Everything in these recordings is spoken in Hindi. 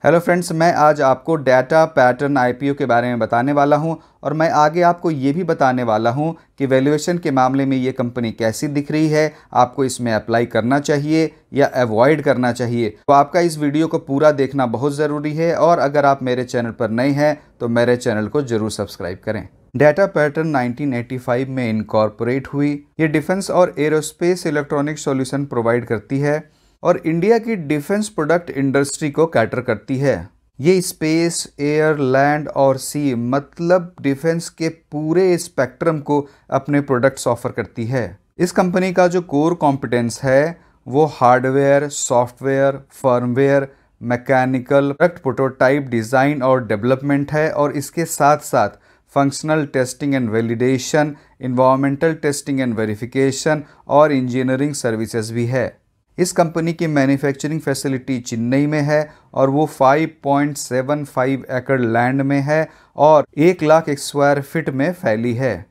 हेलो फ्रेंड्स, मैं आज आपको डाटा पैटर्न आईपीओ के बारे में बताने वाला हूं और मैं आगे आपको ये भी बताने वाला हूं कि वैल्यूएशन के मामले में ये कंपनी कैसी दिख रही है, आपको इसमें अप्लाई करना चाहिए या अवॉइड करना चाहिए। तो आपका इस वीडियो को पूरा देखना बहुत ज़रूरी है और अगर आप मेरे चैनल पर नए हैं तो मेरे चैनल को ज़रूर सब्सक्राइब करें। डाटा पैटर्न 1985 में इनकॉर्पोरेट हुई। ये डिफेंस और एरोस्पेस इलेक्ट्रॉनिक सॉल्यूशन प्रोवाइड करती है और इंडिया की डिफेंस प्रोडक्ट इंडस्ट्री को कैटर करती है। ये स्पेस, एयर, लैंड और सी मतलब डिफेंस के पूरे स्पेक्ट्रम को अपने प्रोडक्ट्स ऑफर करती है। इस कंपनी का जो कोर कॉम्पिटेंस है वो hardware, software, firmware, mechanical, product prototype design और डेवलपमेंट है और इसके साथ साथ functional testing and validation, environmental testing and verification और इंजीनियरिंग सर्विसेज भी है। इस कंपनी की मैन्युफैक्चरिंग फैसिलिटी चेन्नई में है और वो 5.75 एकड़ लैंड में है और 1 लाख स्क्वायर फीट में फैली है।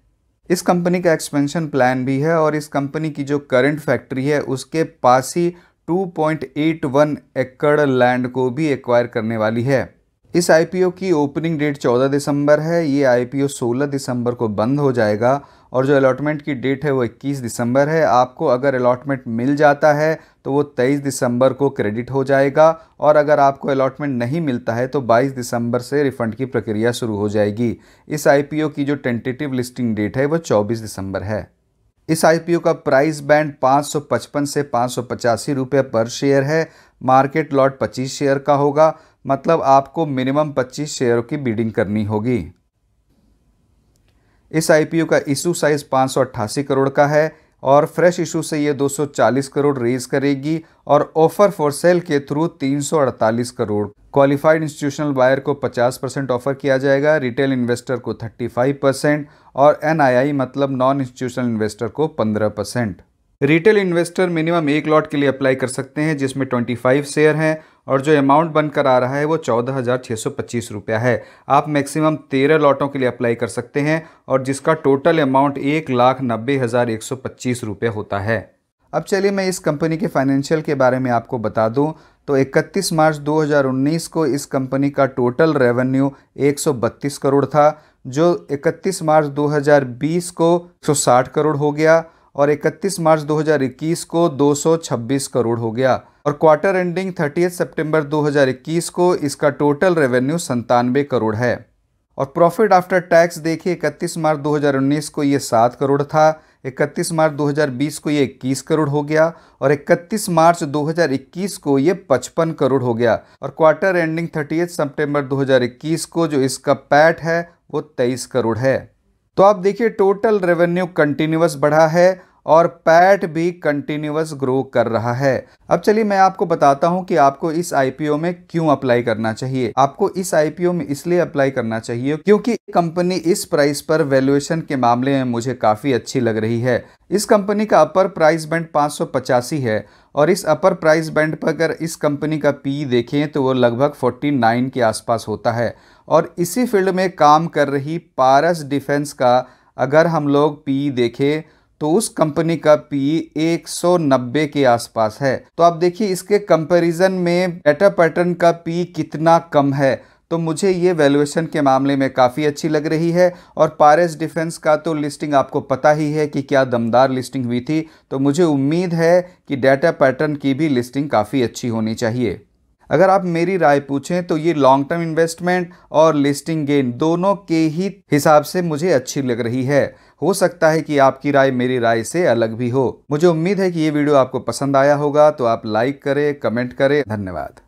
इस कंपनी का एक्सपेंशन प्लान भी है और इस कंपनी की जो करंट फैक्ट्री है उसके पास ही 2.81 एकड़ लैंड को भी एक्वायर करने वाली है। इस आईपीओ की ओपनिंग डेट 14 दिसंबर है। ये आईपीओ 16 दिसंबर को बंद हो जाएगा और जो अलॉटमेंट की डेट है वो 21 दिसंबर है। आपको अगर अलॉटमेंट मिल जाता है तो वो 23 दिसंबर को क्रेडिट हो जाएगा और अगर आपको अलॉटमेंट नहीं मिलता है तो 22 दिसंबर से रिफंड की प्रक्रिया शुरू हो जाएगी। इस आईपीओ की जो टेंटेटिव लिस्टिंग डेट है वो 24 दिसंबर है। इस आईपीओ का प्राइस बैंड 555 से 585 रुपये पर शेयर है। मार्केट लॉट 25 शेयर का होगा, मतलब आपको मिनिमम 25 शेयरों की बिडिंग करनी होगी। इस आईपीओ का इशू साइज 588 करोड़ का है और फ्रेश इशू से ये 240 करोड़ रेज करेगी और ऑफर फॉर सेल के through 348 crore. Qualified institutional buyer को 50% ऑफर किया जाएगा, रिटेल इन्वेस्टर को 35% और एनआईआई मतलब नॉन इंस्टीट्यूशनल इन्वेस्टर को 15%। रिटेल इन्वेस्टर मिनिमम 1 लॉट के लिए अप्लाई कर सकते हैं जिसमें 25 शेयर हैं और जो अमाउंट बनकर आ रहा है वो 14,625 रुपया है। आप मैक्सिमम 13 लॉटों के लिए अप्लाई कर सकते हैं और जिसका टोटल अमाउंट 1,90,125 रुपये होता है। अब चलिए मैं इस कंपनी के फाइनेंशियल के बारे में आपको बता दूं तो 31 मार्च 2019 को इस कंपनी का टोटल रेवेन्यू 132 करोड़ था, जो 31 मार्च 2020 को 160 करोड़ हो गया और 31 मार्च 2021 को 226 करोड़ हो गया और क्वार्टर एंडिंग 30 सितंबर 2021 को इसका टोटल रेवेन्यू 97 करोड़ है। और प्रॉफिट आफ्टर टैक्स देखिए, 31 मार्च 2019 को ये 7 करोड़ था, 31 मार्च 2020 को ये 21 करोड़ हो गया और 31 मार्च 2021 को ये 55 करोड़ हो गया और क्वार्टर एंडिंग 30 सितंबर 2021 को जो इसका पैट है वो 23 करोड़ है। तो आप देखिए टोटल रेवेन्यू कंटिन्यूअस बढ़ा है और पैट भी कंटिन्यूअस ग्रो कर रहा है। अब चलिए मैं आपको बताता हूं कि आपको इस आईपीओ में क्यों अप्लाई करना चाहिए। आपको इस आईपीओ में इसलिए अप्लाई करना चाहिए क्योंकि कंपनी इस प्राइस पर वैल्यूएशन के मामले में मुझे काफ़ी अच्छी लग रही है। इस कंपनी का अपर प्राइस बैंड 585 है और इस अपर प्राइस बैंड पर अगर इस कंपनी का पी देखें तो वो लगभग 49 के आसपास होता है और इसी फील्ड में काम कर रही पारस डिफेंस का अगर हम लोग पी देखें तो उस कंपनी का पी 190 के आसपास है। तो आप देखिए इसके कंपैरिजन में डाटा पैटर्न का पी कितना कम है, तो मुझे ये वैल्यूएशन के मामले में काफ़ी अच्छी लग रही है। और पारस डिफेंस का तो लिस्टिंग आपको पता ही है कि क्या दमदार लिस्टिंग हुई थी, तो मुझे उम्मीद है कि डाटा पैटर्न की भी लिस्टिंग काफ़ी अच्छी होनी चाहिए। अगर आप मेरी राय पूछें तो ये लॉन्ग टर्म इन्वेस्टमेंट और लिस्टिंग गेन दोनों के ही हिसाब से मुझे अच्छी लग रही है। हो सकता है कि आपकी राय मेरी राय से अलग भी हो। मुझे उम्मीद है कि ये वीडियो आपको पसंद आया होगा, तो आप लाइक करें, कमेंट करें। धन्यवाद।